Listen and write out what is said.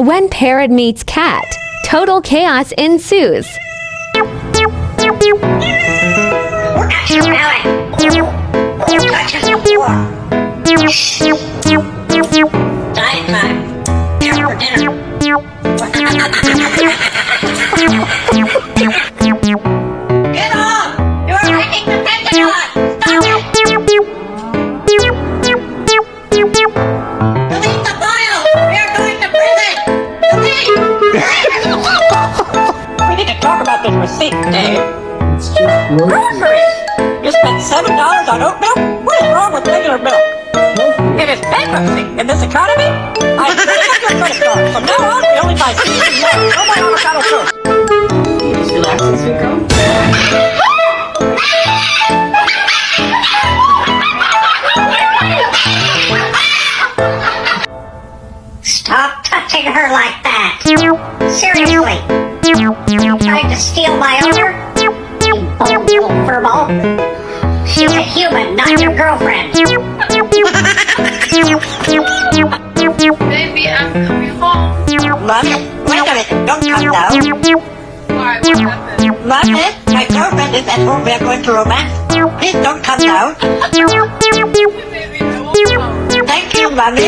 When Parrot meets Cat, total chaos ensues. Diet time. Here for dinner. Get off! You're making the pendulum! Stop it! Delete the file! We're going to prison! Delete! We need to talk about this receipt, Dave. It's just Groceries! You spent $7 on oat milk? What is wrong with regular milk? It is bankruptcy in this economy. I'm setting up your credit card. From now on, we only buy seasoned milk. No more avocado toast. Just relax and sweet girl. Stop touching her like that. Seriously. You trying to steal my owner? You bold little furball. She's a human, not your girlfriend. Baby, I'm coming home. Mommy, wait a minute. Don't come down. Why? What happened? Mommy, my girlfriend is at home. We are going to romance. Please don't come down. Baby, I won't come. Thank you, Mommy.